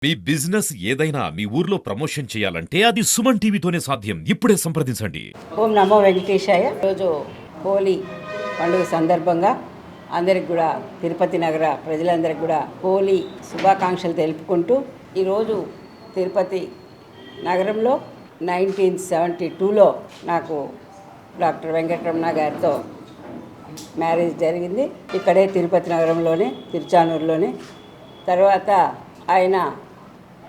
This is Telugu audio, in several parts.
మీ బిజినెస్ ఏదైనా మీ ఊర్లో ప్రమోషన్ చేయాలంటే అది సుమన్ టీవీతోనే సాధ్యం. ఇప్పుడే సంప్రదించండి. ఓం నమో వెంకటేశాయ. రోజు హోలీ పండుగ సందర్భంగా అందరికి కూడా తిరుపతి నగర ప్రజలందరికీ కూడా హోలీ శుభాకాంక్షలు తెలుపుకుంటూ ఈరోజు తిరుపతి నగరంలో 1972లో నాకు డాక్టర్ వెంకటరమణ గారితో మ్యారేజ్ జరిగింది. ఇక్కడే తిరుపతి నగరంలోనే తిరుచానూరులోనే. తర్వాత ఆయన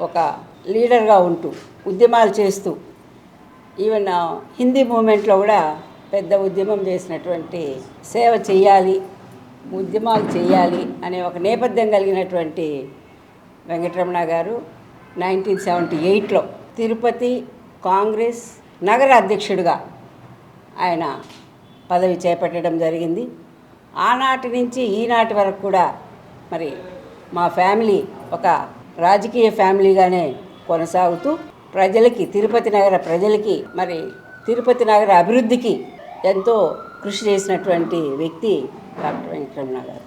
ఒక లీడర్గా ఉంటూ ఉద్యమాలు చేస్తూ ఈవెన్ హిందీ మూమెంట్లో కూడా పెద్ద ఉద్యమం చేసినటువంటి సేవ చేయాలి, ఉద్యమాలు చేయాలి అనే ఒక నేపథ్యం కలిగినటువంటి వెంకటరమణ గారు 1978లో తిరుపతి కాంగ్రెస్ నగర అధ్యక్షుడిగా ఆయన పదవి చేపట్టడం జరిగింది. ఆనాటి నుంచి ఈనాటి వరకు కూడా మరి మా ఫ్యామిలీ ఒక రాజకీయ ఫ్యామిలీగానే కొనసాగుతూ ప్రజలకి, తిరుపతి నగర ప్రజలకి, మరి తిరుపతి నగర అభివృద్ధికి ఎంతో కృషి చేసినటువంటి వ్యక్తి డాక్టర్ వెంకటరమణ గారు.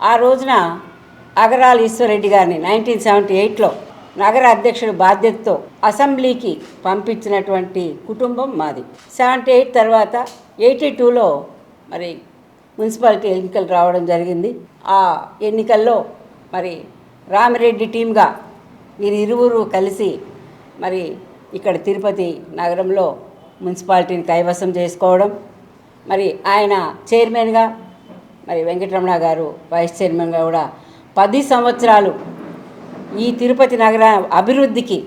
ఆ రోజున అగరాల ఈశ్వరరెడ్డి గారిని 1978లో నగర అధ్యక్షుడి బాధ్యతతో అసెంబ్లీకి పంపించినటువంటి కుటుంబం మాది. 78 తర్వాత 82లో మరి మున్సిపాలిటీ ఎన్నికలు రావడం జరిగింది. ఆ ఎన్నికల్లో మరి రామిరెడ్డి టీమ్గా మీరు ఇరువురు కలిసి మరి ఇక్కడ తిరుపతి నగరంలో మున్సిపాలిటీని కైవసం చేసుకోవడం, మరి ఆయన చైర్మన్గా, మరి వెంకటరమణ గారు వైస్ చైర్మన్గా కూడా 10 సంవత్సరాలు ఈ తిరుపతి నగర అభివృద్ధికి,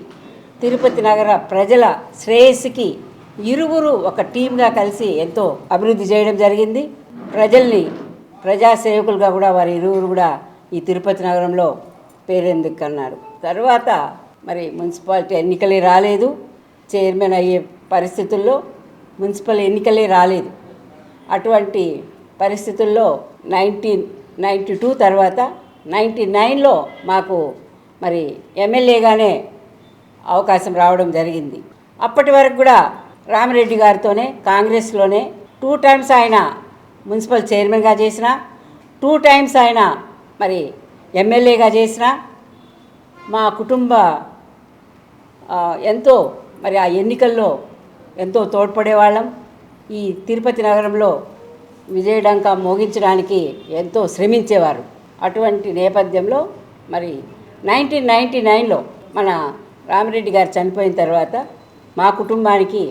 తిరుపతి నగర ప్రజల శ్రేయస్సుకి ఇరువురు ఒక టీమ్గా కలిసి ఎంతో అభివృద్ధి చేయడం జరిగింది. ప్రజల్ని ప్రజాసేవకులుగా కూడా వారి ఇరువురు కూడా ఈ తిరుపతి నగరంలో పేరెందుకన్నారు. తర్వాత మరి మున్సిపాలిటీ ఎన్నికలే రాలేదు, చైర్మన్ అయ్యే పరిస్థితుల్లో మున్సిపల్ ఎన్నికలే రాలేదు. అటువంటి పరిస్థితుల్లో 1992 తర్వాత 99లో మాకు మరి ఎమ్మెల్యేగానే అవకాశం రావడం జరిగింది. అప్పటి వరకు కూడా రామిరెడ్డి గారితోనే కాంగ్రెస్లోనే 2 టైమ్స్ ఆయన మున్సిపల్ చైర్మన్గా చేసిన, 2 టైమ్స్ ఆయన మరి ఎమ్మెల్యేగా చేసిన మా కుటుంబ ఎంతో మరి ఆ ఎన్నికల్లో ఎంతో తోడ్పడేవాళ్ళం. ఈ తిరుపతి నగరంలో విజయడంకా మోగించడానికి ఎంతో శ్రమించేవారు. అటువంటి నేపథ్యంలో మరి 1999లో మన రామిరెడ్డి గారు చనిపోయిన తర్వాత మా కుటుంబానికి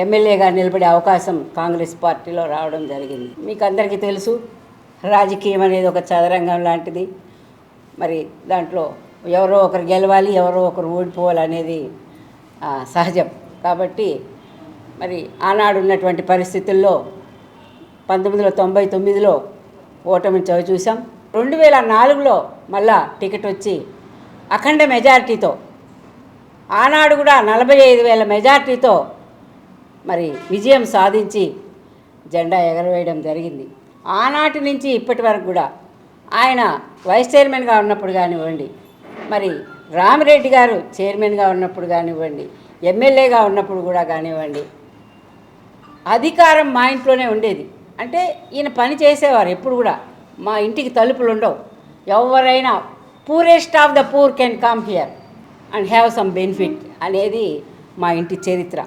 ఎమ్మెల్యేగా నిలబడే అవకాశం కాంగ్రెస్ పార్టీలో రావడం జరిగింది. మీకు అందరికీ తెలుసు, రాజకీయం అనేది ఒక చదరంగం లాంటిది. మరి దాంట్లో ఎవరో ఒకరు గెలవాలి, ఎవరో ఒకరు ఓడిపోవాలి అనేది సహజం. కాబట్టి మరి ఆనాడు ఉన్నటువంటి పరిస్థితుల్లో 1999లో ఓటమిని చవి చూసాం. 2004లో మళ్ళా టికెట్ వచ్చి అఖండ మెజారిటీతో, ఆనాడు కూడా 45,000 మెజారిటీతో మరి విజయం సాధించి జెండా ఎగరవేయడం జరిగింది. ఆనాటి నుంచి ఇప్పటి వరకు కూడా ఆయన వైస్ చైర్మన్గా ఉన్నప్పుడు కానివ్వండి, మరి రామిరెడ్డి గారు చైర్మన్గా ఉన్నప్పుడు కానివ్వండి, ఎమ్మెల్యేగా ఉన్నప్పుడు కూడా కానివ్వండి, అధికారం మా ఇంట్లోనే ఉండేది. అంటే ఈయన పని చేసేవారు. ఎప్పుడు కూడా మా ఇంటికి తలుపులు ఉండవు. ఎవరైనా poorest of the poor can come here and have some benefit అనేది మా ఇంటి చరిత్ర.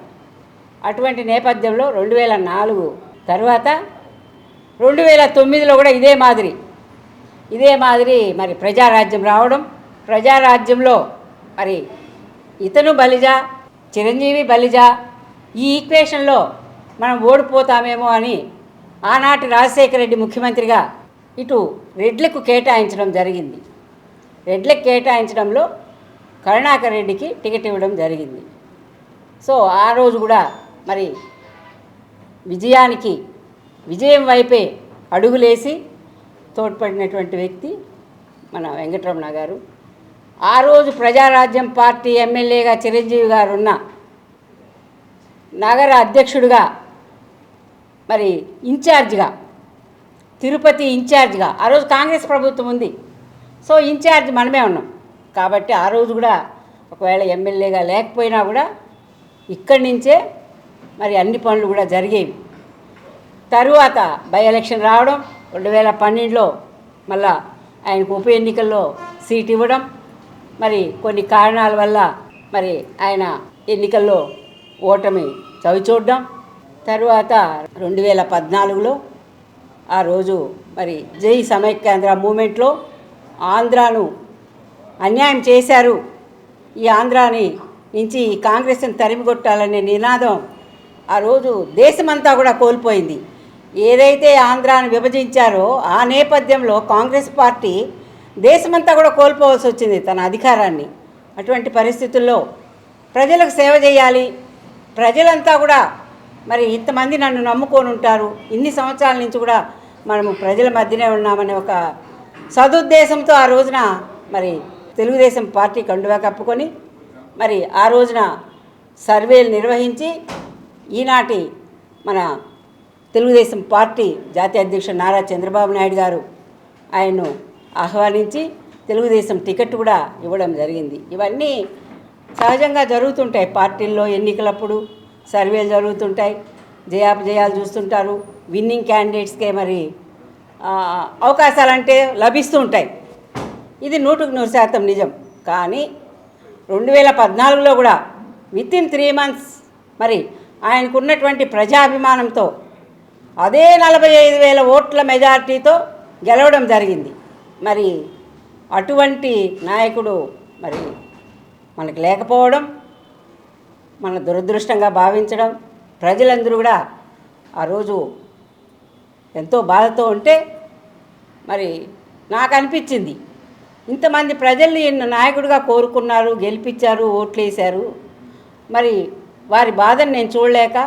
అటువంటి నేపథ్యంలో 2004 తర్వాత 2009లో కూడా ఇదే మాదిరి మరి ప్రజారాజ్యం రావడం. ప్రజారాజ్యంలో మరి ఇతను బలిజ, చిరంజీవి బలిజ, ఈ ఈక్వేషన్లో మనం ఓడిపోతామేమో అని ఆనాటి రాజశేఖర రెడ్డి ముఖ్యమంత్రిగా ఇటు రెడ్లకు కేటాయించడం జరిగింది. రెడ్లకు కేటాయించడంలో కరుణాకర్ రెడ్డికి టికెట్ ఇవ్వడం జరిగింది. సో ఆ రోజు కూడా మరి విజయం వైపే అడుగులేసి తోడ్పడినటువంటి వ్యక్తి మన వెంకటరమణ గారు. ఆ రోజు ప్రజారాజ్యం పార్టీ ఎమ్మెల్యేగా చిరంజీవి గారు ఉన్న నగర అధ్యక్షుడిగా, మరి ఇన్ఛార్జిగా, తిరుపతి ఇన్ఛార్జిగా, ఆ రోజు కాంగ్రెస్ ప్రభుత్వం ఉంది. సో ఇన్ఛార్జ్ మనమే ఉన్నాం. కాబట్టి ఆ రోజు కూడా ఒకవేళ ఎమ్మెల్యేగా లేకపోయినా కూడా ఇక్కడి నుంచే మరి అన్ని పనులు కూడా జరిగేవి. తరువాత బై ఎలక్షన్ రావడం, 2012లో మళ్ళా ఆయనకు ఉప ఎన్నికల్లో సీట్ ఇవ్వడం, మరి కొన్ని కారణాల వల్ల మరి ఆయన ఎన్నికల్లో ఓటమి చవిచూడడం, తరువాత 2014లో ఆ రోజు మరి జై సమైక్యాంధ్ర మూమెంట్లో ఆంధ్రాను అన్యాయం చేశారు, ఈ ఆంధ్రాని నుంచి ఈ కాంగ్రెస్ని తరిమికొట్టాలనే నినాదం ఆ రోజు దేశమంతా కూడా కోల్పోయింది. ఏదైతే ఆంధ్రాను విభజించారో ఆ నేపథ్యంలో కాంగ్రెస్ పార్టీ దేశమంతా కూడా కోల్పోవాల్సి వచ్చింది తన అధికారాన్ని. అటువంటి పరిస్థితుల్లో ప్రజలకు సేవ చేయాలి, ప్రజలంతా కూడా మరి ఇంతమంది నన్ను నమ్ముకొని ఉంటారు, ఇన్ని సంవత్సరాల నుంచి కూడా మనము ప్రజల మధ్యనే ఉన్నామనే ఒక సదుద్దేశంతో ఆ రోజున మరి తెలుగుదేశం పార్టీ కండువా కప్పుకొని మరి ఆ రోజున సర్వేలు నిర్వహించి ఈనాటి మన తెలుగుదేశం పార్టీ జాతీయ అధ్యక్షుడు నారా చంద్రబాబు నాయుడు గారు ఆయన్ను ఆహ్వానించి తెలుగుదేశం టికెట్ కూడా ఇవ్వడం జరిగింది. ఇవన్నీ సహజంగా జరుగుతుంటాయి పార్టీల్లో, ఎన్నికలప్పుడు సర్వేలు జరుగుతుంటాయి, జయాపజయాలు చూస్తుంటారు, విన్నింగ్ క్యాండిడేట్స్కే మరి అవకాశాలంటే లభిస్తూ ఉంటాయి. ఇది 100% నిజం. కానీ 2014లో కూడా వితిన్ 3 months మరి ఆయనకున్నటువంటి ప్రజాభిమానంతో అదే 45,000 ఓట్ల మెజారిటీతో గెలవడం జరిగింది. మరి అటువంటి నాయకుడు మరి మనకు లేకపోవడం మన దురదృష్టంగా భావించడం, ప్రజలందరూ కూడా ఆ రోజు ఎంతో బాధతో ఉంటే మరి నాకు అనిపించింది, ఇంతమంది ప్రజల్ని నాయకుడిగా కోరుకున్నారు, గెలిపించారు, ఓట్లు వేశారు, మరి వారి బాధను నేను చూడలేక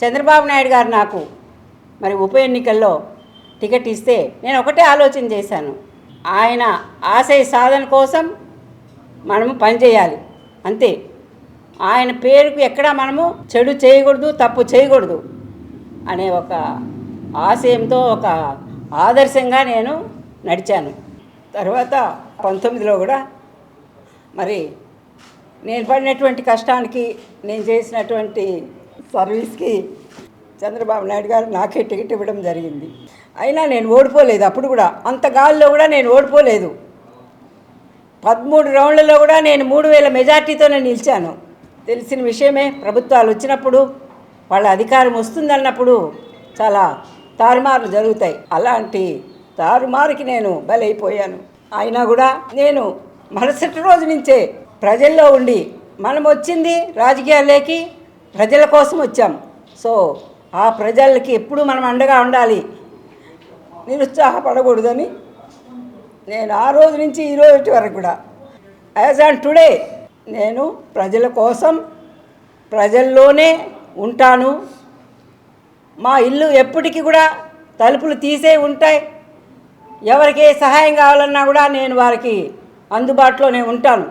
చంద్రబాబు నాయుడు గారు నాకు మరి ఉప ఎన్నికల్లో టికెట్ ఇస్తే నేను ఒకటే ఆలోచన చేశాను, ఆయన ఆశయ సాధన కోసం మనము పనిచేయాలి అంతే. ఆయన పేరుకు ఎక్కడా మనము చెడు చేయకూడదు, తప్పు చేయకూడదు అనే ఒక ఆశయంతో, ఒక ఆదర్శంగా నేను నడిచాను. తర్వాత 19లో కూడా మరి నేను పడినటువంటి కష్టానికి, నేను చేసినటువంటి సర్వీస్కి చంద్రబాబు నాయుడు గారు నాకే టికెట్ ఇవ్వడం జరిగింది. అయినా నేను ఓడిపోలేదు. అప్పుడు కూడా అంత గాల్లో కూడా నేను ఓడిపోలేదు. 13 రౌండ్లలో కూడా నేను 3,000 మెజార్టీతోనే నిలిచాను. తెలిసిన విషయమే, ప్రభుత్వాలు వచ్చినప్పుడు వాళ్ళ అధికారం వస్తుందన్నప్పుడు చాలా తారుమారులు జరుగుతాయి. అలాంటి తారుమారుకి నేను బలైపోయాను. అయినా కూడా నేను మరుసటి రోజు నుంచే ప్రజల్లో ఉండి, మనం వచ్చింది రాజకీయాల్లోకి ప్రజల కోసం వచ్చాం, సో ఆ ప్రజలకి ఎప్పుడు మనం అండగా ఉండాలి, నిరుత్సాహపడకూడదని నేను ఆ రోజు నుంచి ఈ రోజు వరకు కూడా యాజ్ ఆన్ టుడే నేను ప్రజల కోసం ప్రజల్లోనే ఉంటాను. మా ఇల్లు ఎప్పటికీ కూడా తలుపులు తీసే ఉంటాయి. ఎవరికి ఏ సహాయం కావాలన్నా కూడా నేను వారికి అందుబాటులోనే ఉంటాను,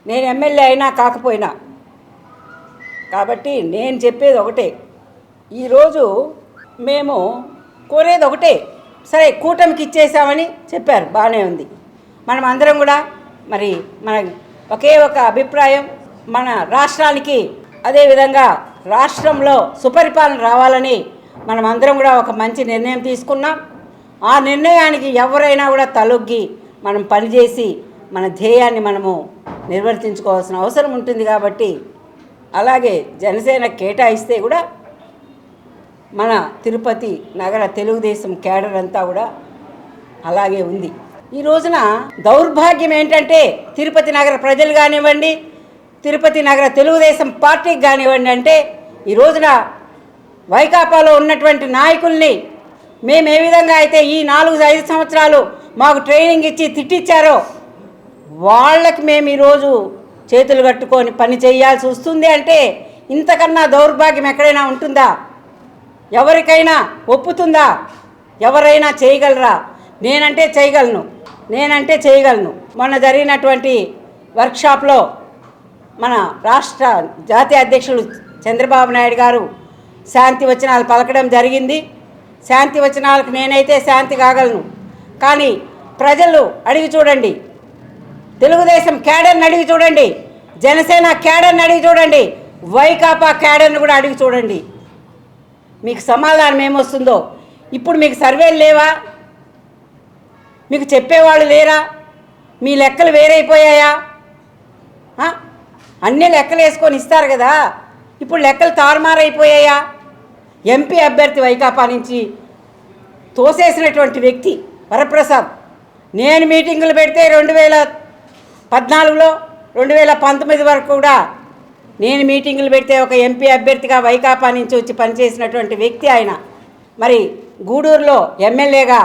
నేను ఎమ్మెల్యే అయినా కాకపోయినా. కాబట్టి నేను చెప్పేది ఒకటే, ఈరోజు మేము కోరేది ఒకటే. సరే, కూటమికి ఇచ్చేసామని చెప్పారు, బాగానే ఉంది. మనం అందరం కూడా మరి మన ఒకే ఒక అభిప్రాయం, మన రాష్ట్రానికి అదేవిధంగా రాష్ట్రంలో సుపరిపాలన రావాలని మనం అందరం కూడా ఒక మంచి నిర్ణయం తీసుకున్నాం. ఆ నిర్ణయానికి ఎవరైనా కూడా తలొగ్గి మనం పనిచేసి మన ధ్యేయాన్ని మనము నిర్వర్తించుకోవాల్సిన అవసరం ఉంటుంది. కాబట్టి అలాగే జనసేన కేటాయిస్తే కూడా మన తిరుపతి నగర తెలుగుదేశం క్యాడర్ అంతా కూడా అలాగే ఉంది. ఈ రోజున దౌర్భాగ్యం ఏంటంటే, తిరుపతి నగర ప్రజలు కానివ్వండి, తిరుపతి నగర తెలుగుదేశం పార్టీకి కానివ్వండి, అంటే ఈ రోజున వైకాపాలో ఉన్నటువంటి నాయకుల్ని మేము ఏ విధంగా అయితే ఈ 4-5 సంవత్సరాలు మాకు ట్రైనింగ్ ఇచ్చి తిట్టించారో, వాళ్ళకి మేము ఈరోజు చేతులు కట్టుకొని పని చేయాల్సి వస్తుంది. అంటే ఇంతకన్నా దౌర్భాగ్యం ఎక్కడైనా ఉంటుందా? ఎవరికైనా ఒప్పుతుందా? ఎవరైనా చేయగలరా? నేనంటే చేయగలను. మొన్న జరిగినటువంటి వర్క్షాప్లో మన రాష్ట్ర జాతీయ అధ్యక్షులు చంద్రబాబు నాయుడు గారు శాంతి వచనాలు పలకడం జరిగింది. శాంతి వచనాలకు నేనైతే శాంతి కాగలను, కానీ ప్రజలు అడిగి చూడండి, తెలుగుదేశం క్యాడర్ని అడిగి చూడండి, జనసేన క్యాడర్ని అడిగి చూడండి, వైకాపా క్యాడర్ని కూడా అడిగి చూడండి, మీకు సమాధానం ఏమొస్తుందో. ఇప్పుడు మీకు సర్వేలు లేవా? మీకు చెప్పేవాళ్ళు లేరా? మీ లెక్కలు వేరైపోయాయా? అన్నీ లెక్కలు వేసుకొని ఇస్తారు కదా. ఇప్పుడు లెక్కలు తారుమారైపోయాయా? ఎంపీ అభ్యర్థి వైకాపా నుంచి తోసేసినటువంటి వ్యక్తి వరప్రసాద్. నేను మీటింగులు పెడితే 2014లో 2019 వరకు కూడా నేను మీటింగులు పెడితే ఒక ఎంపీ అభ్యర్థిగా వైకాపా నుంచి వచ్చి పనిచేసినటువంటి వ్యక్తి ఆయన. మరి గూడూరులో ఎమ్మెల్యేగా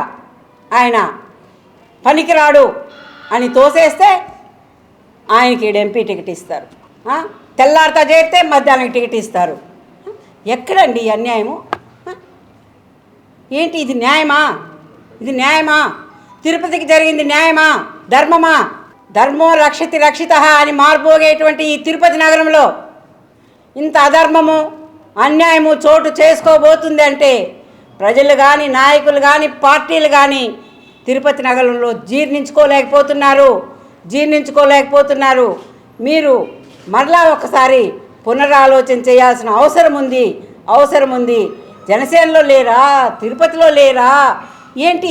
ఆయన పనికిరాడు అని తోసేస్తే ఆయనకి ఎంపీ టికెట్ ఇస్తారు. తెల్లారితో చేస్తే మధ్యాహ్నం టికెట్ ఇస్తారు. ఎక్కడండి ఈ అన్యాయము? ఏంటి ఇది? న్యాయమా? ఇది న్యాయమా? తిరుపతికి జరిగింది న్యాయమా? ధర్మమా? ధర్మో రక్షతి రక్షిత అని మార్పోగేటువంటి ఈ తిరుపతి నగరంలో ఇంత అధర్మము అన్యాయము చోటు చేసుకోబోతుంది అంటే ప్రజలు కానీ నాయకులు కానీ పార్టీలు కానీ తిరుపతి నగరంలో జీర్ణించుకోలేకపోతున్నారు. మీరు మరలా ఒకసారి పునరాలోచన చేయాల్సిన అవసరం ఉంది. జనసేనలో లేరా? తిరుపతిలో లేరా? ఏంటి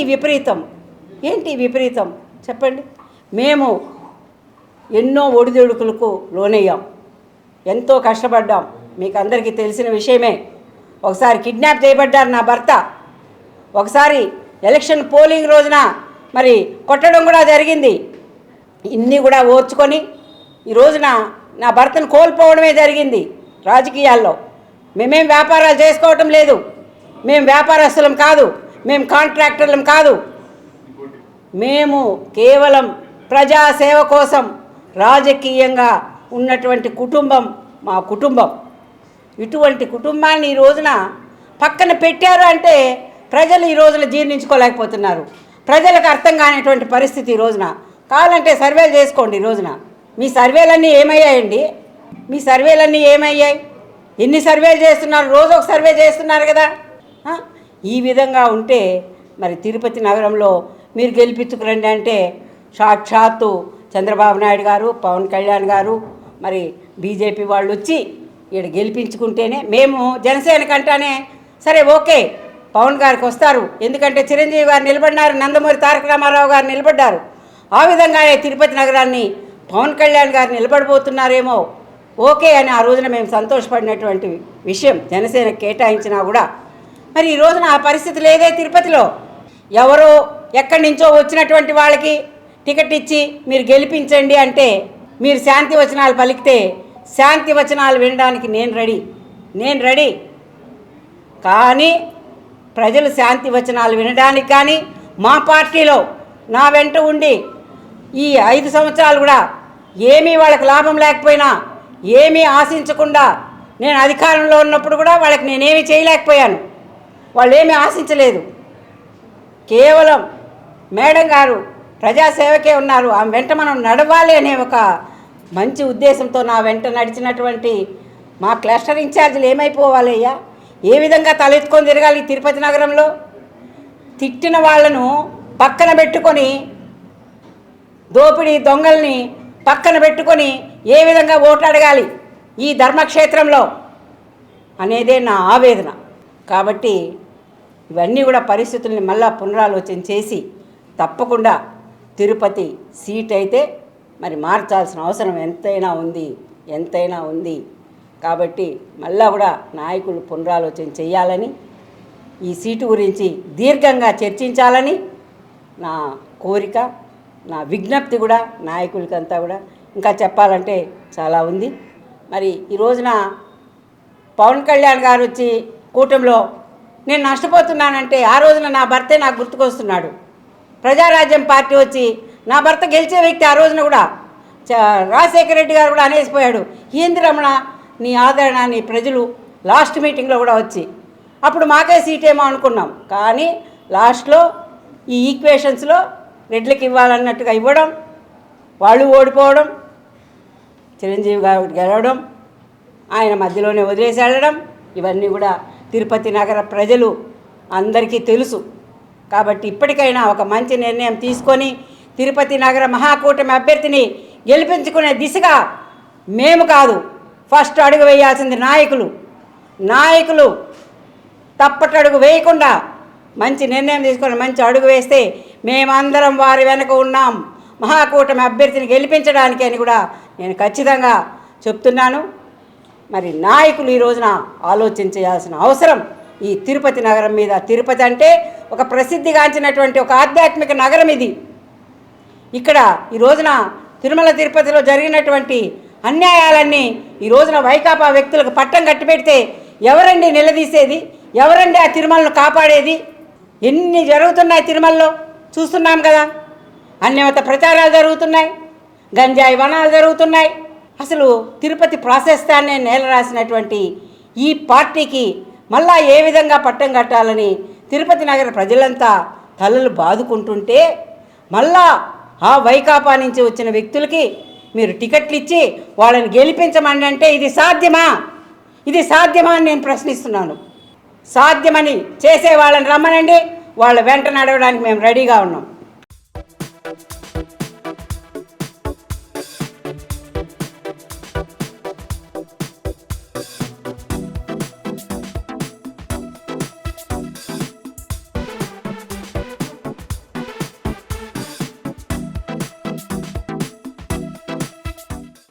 విపరీతం చెప్పండి. మేము ఎన్నో ఒడిదుడుకులకు లోనయ్యాం, ఎంతో కష్టపడ్డాం. మీకు అందరికీ తెలిసిన విషయమే. ఒకసారి కిడ్నాప్ చేయబడ్డారు నా భర్త. ఒకసారి ఎలక్షన్ పోలింగ్ రోజున మరి కొట్టడం కూడా జరిగింది. ఇన్ని కూడా ఓర్చుకొని ఈ రోజున నా భర్తను కోల్పోవడమే జరిగింది. రాజకీయాల్లో మేమేం వ్యాపారాలు చేసుకోవటం లేదు. మేము వ్యాపారస్తులం కాదు, మేము కాంట్రాక్టర్లం కాదు. మేము కేవలం ప్రజాసేవ కోసం రాజకీయంగా ఉన్నటువంటి కుటుంబం మా కుటుంబం. ఇటువంటి కుటుంబాన్ని ఈ రోజున పక్కన పెట్టారు అంటే ప్రజలు ఈ రోజున జీర్ణించుకోలేకపోతున్నారు. ప్రజలకు అర్థం కానిటువంటి పరిస్థితి ఈ రోజున. కావాలంటే సర్వేలు చేసుకోండి. ఈ రోజున మీ సర్వేలన్నీ ఏమయ్యాయండి? ఎన్ని సర్వేలు చేస్తున్నారు? రోజు ఒక సర్వే చేస్తున్నారు కదా. ఈ విధంగా ఉంటే మరి తిరుపతి నగరంలో మీరు గెలిపించుకురండి అంటే సాక్షాత్తు చంద్రబాబు నాయుడు గారు, పవన్ కళ్యాణ్ గారు, మరి బీజేపీ వాళ్ళు వచ్చి ఇక్కడ గెలిపించుకుంటేనే మేము జనసేన కంటానే సరే ఓకే పవన్ గారికి వస్తారు. ఎందుకంటే చిరంజీవి గారు నిలబడినారు, నందమూరి తారక రామారావు గారు నిలబడ్డారు. ఆ విధంగానే తిరుపతి నగరాన్ని పవన్ కళ్యాణ్ గారు నిలబడిపోతున్నారేమో ఓకే అని ఆ రోజున మేము సంతోషపడినటువంటి విషయం. జనసేన కేటాయించినా కూడా మరి ఈ రోజున ఆ పరిస్థితి లేదే. తిరుపతిలో ఎవరో ఎక్కడి నుంచో వచ్చినటువంటి వాళ్ళకి టికెట్ ఇచ్చి మీరు గెలిపించండి అంటే మీరు శాంతి వచనాలు పలికితే శాంతి వచనాలు వినడానికి నేను రెడీ. కానీ ప్రజలు శాంతి వచనాలు వినడానికి కానీ మా పార్టీలో నా వెంట ఉండి ఈ 5 సంవత్సరాలు కూడా ఏమీ వాళ్ళకి లాభం లేకపోయినా ఏమీ ఆశించకుండా నేను అధికారంలో ఉన్నప్పుడు కూడా వాళ్ళకి నేనేమీ చేయలేకపోయాను. వాళ్ళు ఏమీ ఆశించలేదు. కేవలం మేడం గారు ప్రజాసేవకే ఉన్నారు. ఆమె వెంట మనం నడవాలి అనే ఒక మంచి ఉద్దేశంతో నా వెంట నడిచినటువంటి మా క్లస్టర్ ఇన్ఛార్జీలు ఏమైపోవాలయ్యా? ఏ విధంగా తలెత్తుకొని తిరగాలి తిరుపతి నగరంలో? తిట్టిన వాళ్ళను పక్కన పెట్టుకొని, దోపిడీ దొంగల్ని పక్కన పెట్టుకొని ఏ విధంగా ఓట్లు అడగాలి ఈ ధర్మక్షేత్రంలో అనేదే నా ఆవేదన. కాబట్టి ఇవన్నీ కూడా పరిస్థితుల్ని మళ్ళా పునరాలోచన చేసి తప్పకుండా తిరుపతి సీట్ అయితే మరి మార్చాల్సిన అవసరం ఎంతైనా ఉంది. కాబట్టి మళ్ళా కూడా నాయకులు పునరాలోచన చేయాలని, ఈ సీటు గురించి దీర్ఘంగా చర్చించాలని నా కోరిక, నా విజ్ఞప్తి కూడా నాయకులకంతా కూడా. ఇంకా చెప్పాలంటే చాలా ఉంది. మరి ఈ రోజున పవన్ కళ్యాణ్ గారు వచ్చి కూటమిలో నేను నష్టపోతున్నానంటే ఆ రోజున నా భర్తే నాకు గుర్తుకొస్తున్నాడు. ప్రజారాజ్యం పార్టీ వచ్చి నా భర్త గెలిచే వ్యక్తి ఆ రోజున కూడా రాజశేఖర రెడ్డి గారు కూడా అనేసిపోయాడు. ఏంది రమణ నీ ఆదరణ నీ ప్రజలు లాస్ట్ మీటింగ్లో కూడా వచ్చి అప్పుడు మాకే సీటేమో అనుకున్నాం. కానీ లాస్ట్లో ఈ ఈక్వేషన్స్లో రెడ్లకి ఇవ్వాలన్నట్టుగా ఇవ్వడం, వాళ్ళు ఓడిపోవడం, చిరంజీవి గారు గెలవడం, ఆయన మధ్యలోనే వదిలేసి వెళ్ళడం, ఇవన్నీ కూడా తిరుపతి నగర ప్రజలు అందరికీ తెలుసు. కాబట్టి ఇప్పటికైనా ఒక మంచి నిర్ణయం తీసుకొని తిరుపతి నగర మహాకూటమి అభ్యర్థిని గెలిపించుకునే దిశగా మేము కాదు, ఫస్ట్ అడుగు వేయాల్సింది నాయకులు తప్పటడుగు వేయకుండా మంచి నిర్ణయం తీసుకొని మంచి అడుగు వేస్తే మేమందరం వారి వెనక ఉన్నాం మహాకూటమి అభ్యర్థిని గెలిపించడానికి అని కూడా నేను ఖచ్చితంగా చెప్తున్నాను. మరి నాయకులు ఈ రోజున ఆలోచించాల్సిన అవసరం ఈ తిరుపతి నగరం మీద. తిరుపతి అంటే ఒక ప్రసిద్ధిగాంచినటువంటి ఒక ఆధ్యాత్మిక నగరం ఇది. ఇక్కడ ఈ రోజున తిరుమల తిరుపతిలో జరిగినటువంటి అన్యాయాలన్నీ ఈ రోజున వైకాపా వ్యక్తులకు పట్టం కట్టిపెడితే ఎవరండి నిలదీసేది? ఎవరండి ఆ తిరుమలను కాపాడేది? ఎన్ని జరుగుతున్నాయి తిరుమలలో చూస్తున్నాం కదా. అన్యమత ప్రచారాలు జరుగుతున్నాయి, గంజాయి వనాలు జరుగుతున్నాయి. అసలు తిరుపతి ప్రాశస్తాన్ని నేల రాసినటువంటి ఈ పార్టీకి మళ్ళా ఏ విధంగా పట్టం కట్టాలని తిరుపతి నగర ప్రజలంతా తలలు బాదుకుంటుంటే మళ్ళా ఆ వైకాపా నుంచి వచ్చిన వ్యక్తులకి మీరు టికెట్లు ఇచ్చి వాళ్ళని గెలిపించమని అంటే ఇది సాధ్యమా? ఇది సాధ్యమా అని నేను ప్రశ్నిస్తున్నాను. సాధ్యమని చేసే వాళ్ళని రమ్మనండి, వాళ్ళ వెంట నడవడానికి మేము రెడీగా ఉన్నాం.